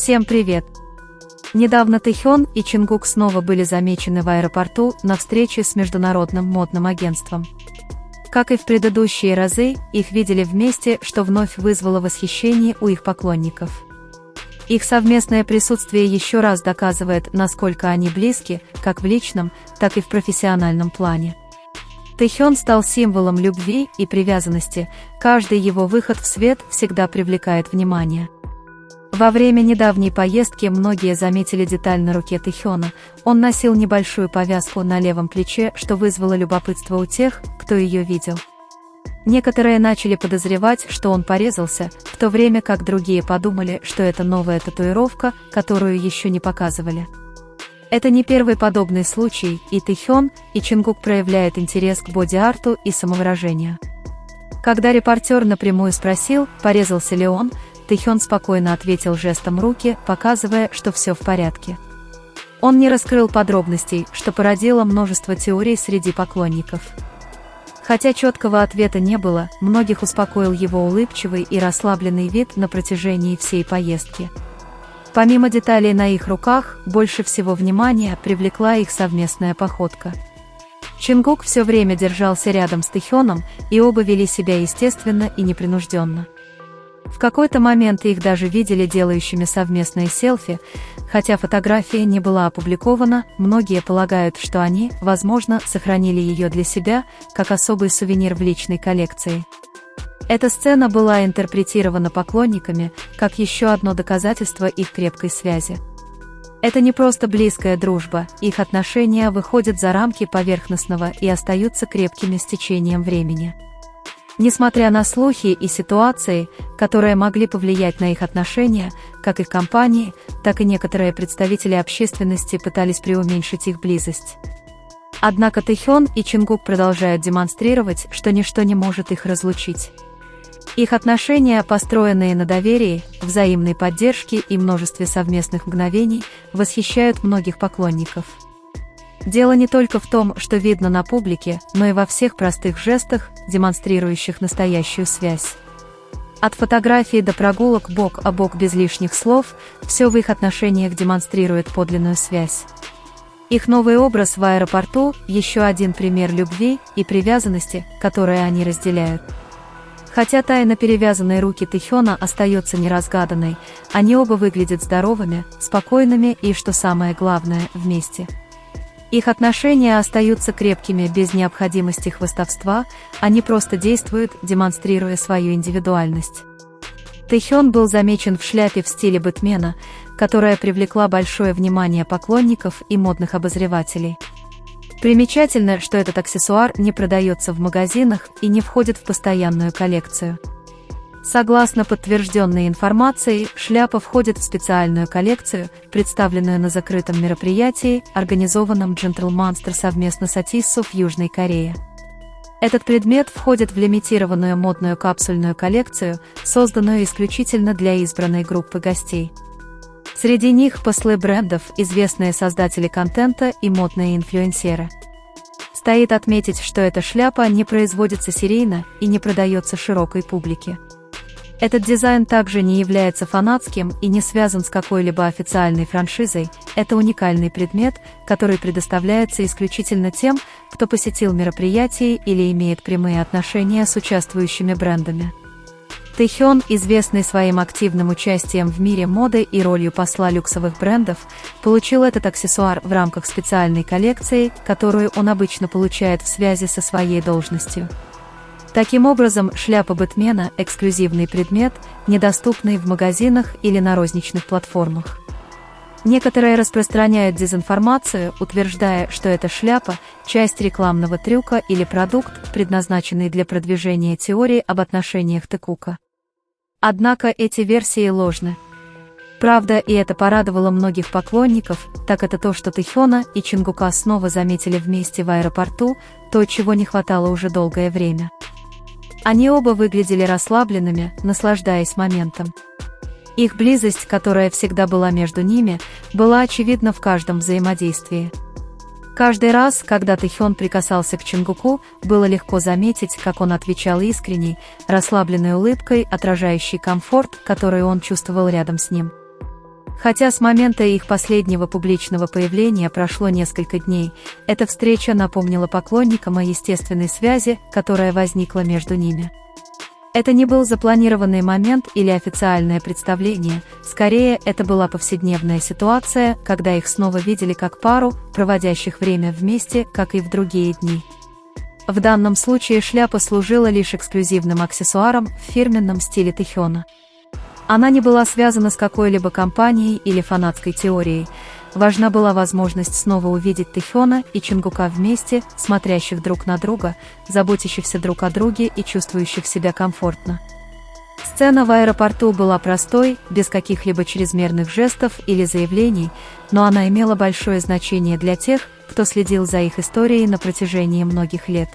Всем привет! Недавно Тэхён и Чингук снова были замечены в аэропорту на встрече с международным модным агентством. Как и в предыдущие разы, их видели вместе, что вновь вызвало восхищение у их поклонников. Их совместное присутствие еще раз доказывает, насколько они близки, как в личном, так и в профессиональном плане. Тэхён стал символом любви и привязанности, каждый его выход в свет всегда привлекает внимание. Во время недавней поездки многие заметили деталь на руке Тэхёна. Он носил небольшую повязку на левом плече, что вызвало любопытство у тех, кто ее видел. Некоторые начали подозревать, что он порезался, в то время как другие подумали, что это новая татуировка, которую еще не показывали. Это не первый подобный случай, и Тэхён, и Чингук проявляют интерес к боди-арту и самовыражению. Когда репортер напрямую спросил, порезался ли он, Тэхён спокойно ответил жестом руки, показывая, что все в порядке. Он не раскрыл подробностей, что породило множество теорий среди поклонников. Хотя четкого ответа не было, многих успокоил его улыбчивый и расслабленный вид на протяжении всей поездки. Помимо деталей на их руках, больше всего внимания привлекла их совместная походка. Чингук все время держался рядом с Тэхёном, и оба вели себя естественно и непринужденно. В какой-то момент их даже видели делающими совместные селфи, хотя фотография не была опубликована, многие полагают, что они, возможно, сохранили ее для себя, как особый сувенир в личной коллекции. Эта сцена была интерпретирована поклонниками, как еще одно доказательство их крепкой связи. Это не просто близкая дружба, их отношения выходят за рамки поверхностного и остаются крепкими с течением времени. Несмотря на слухи и ситуации, которые могли повлиять на их отношения, как их компании, так и некоторые представители общественности пытались преуменьшить их близость. Однако Тэхён и Чингук продолжают демонстрировать, что ничто не может их разлучить. Их отношения, построенные на доверии, взаимной поддержке и множестве совместных мгновений, восхищают многих поклонников. Дело не только в том, что видно на публике, но и во всех простых жестах, демонстрирующих настоящую связь. От фотографий до прогулок бок о бок без лишних слов, все в их отношениях демонстрирует подлинную связь. Их новый образ в аэропорту – еще один пример любви и привязанности, которые они разделяют. Хотя тайна перевязанной руки Тэхёна остается неразгаданной, они оба выглядят здоровыми, спокойными и, что самое главное, вместе. Их отношения остаются крепкими без необходимости хвастовства, они просто действуют, демонстрируя свою индивидуальность. Тэхён был замечен в шляпе в стиле бэтмена, которая привлекла большое внимание поклонников и модных обозревателей. Примечательно, что этот аксессуар не продается в магазинах и не входит в постоянную коллекцию. Согласно подтвержденной информации, шляпа входит в специальную коллекцию, представленную на закрытом мероприятии, организованном Gentlemonster совместно с Atisso в Южной Корее. Этот предмет входит в лимитированную модную капсульную коллекцию, созданную исключительно для избранной группы гостей. Среди них послы брендов, известные создатели контента и модные инфлюенсеры. Стоит отметить, что эта шляпа не производится серийно и не продается широкой публике. Этот дизайн также не является фанатским и не связан с какой-либо официальной франшизой, это уникальный предмет, который предоставляется исключительно тем, кто посетил мероприятие или имеет прямые отношения с участвующими брендами. Тэхён, известный своим активным участием в мире моды и ролью посла люксовых брендов, получил этот аксессуар в рамках специальной коллекции, которую он обычно получает в связи со своей должностью. Таким образом, шляпа бэтмена – эксклюзивный предмет, недоступный в магазинах или на розничных платформах. Некоторые распространяют дезинформацию, утверждая, что эта шляпа – часть рекламного трюка или продукт, предназначенный для продвижения теории об отношениях Тэкука. Однако эти версии ложны. Правда, и это порадовало многих поклонников, так это то, что Тэхёна и Чингука снова заметили вместе в аэропорту, то, чего не хватало уже долгое время. Они оба выглядели расслабленными, наслаждаясь моментом. Их близость, которая всегда была между ними, была очевидна в каждом взаимодействии. Каждый раз, когда Тэхён прикасался к Чингуку, было легко заметить, как он отвечал искренней, расслабленной улыбкой, отражающей комфорт, который он чувствовал рядом с ним. Хотя с момента их последнего публичного появления прошло несколько дней, эта встреча напомнила поклонникам о естественной связи, которая возникла между ними. Это не был запланированный момент или официальное представление, скорее это была повседневная ситуация, когда их снова видели как пару, проводящих время вместе, как и в другие дни. В данном случае шляпа служила лишь эксклюзивным аксессуаром в фирменном стиле Тэхёна. Она не была связана с какой-либо компанией или фанатской теорией. Важна была возможность снова увидеть Тэхёна и Чингука вместе, смотрящих друг на друга, заботящихся друг о друге и чувствующих себя комфортно. Сцена в аэропорту была простой, без каких-либо чрезмерных жестов или заявлений, но она имела большое значение для тех, кто следил за их историей на протяжении многих лет.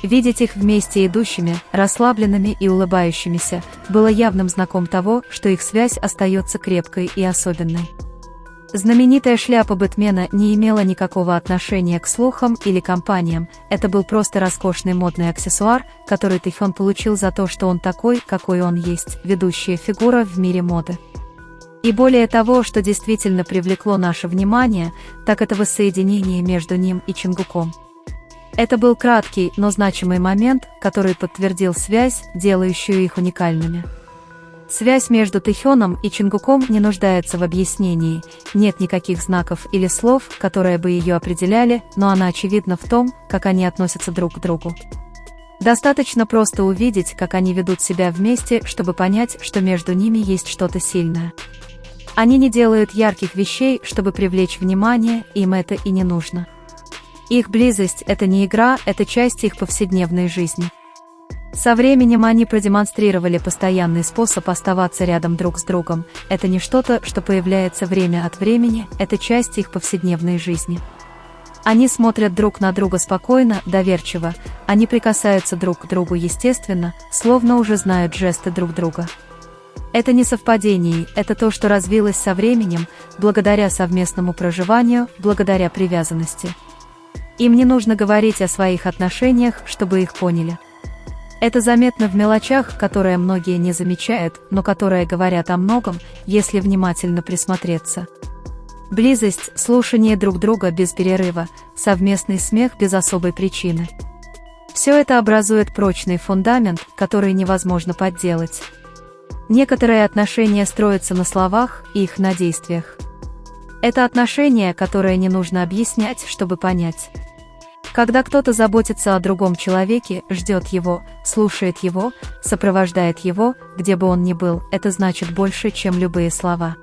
Видеть их вместе идущими, расслабленными и улыбающимися, было явным знаком того, что их связь остается крепкой и особенной. Знаменитая шляпа Бэтмена не имела никакого отношения к слухам или компаниям, это был просто роскошный модный аксессуар, который Тэхён получил за то, что он такой, какой он есть, ведущая фигура в мире моды. И более того, что действительно привлекло наше внимание, так это воссоединение между ним и Чингуком. Это был краткий, но значимый момент, который подтвердил связь, делающую их уникальными. Связь между Тэхёном и Чингуком не нуждается в объяснении, нет никаких знаков или слов, которые бы ее определяли, но она очевидна в том, как они относятся друг к другу. Достаточно просто увидеть, как они ведут себя вместе, чтобы понять, что между ними есть что-то сильное. Они не делают ярких вещей, чтобы привлечь внимание, им это и не нужно. Их близость – это не игра, это часть их повседневной жизни. Со временем они продемонстрировали постоянный способ оставаться рядом друг с другом, это не что-то, что появляется время от времени, это часть их повседневной жизни. Они смотрят друг на друга спокойно, доверчиво, они прикасаются друг к другу естественно, словно уже знают жесты друг друга. Это не совпадение, это то, что развилось со временем, благодаря совместному проживанию, благодаря привязанности. Им не нужно говорить о своих отношениях, чтобы их поняли. Это заметно в мелочах, которые многие не замечают, но которые говорят о многом, если внимательно присмотреться. Близость, слушание друг друга без перерыва, совместный смех без особой причины. Все это образует прочный фундамент, который невозможно подделать. Некоторые отношения строятся на словах и их на действиях. Это отношения, которые не нужно объяснять, чтобы понять. Когда кто-то заботится о другом человеке, ждет его, слушает его, сопровождает его, где бы он ни был, это значит больше, чем любые слова.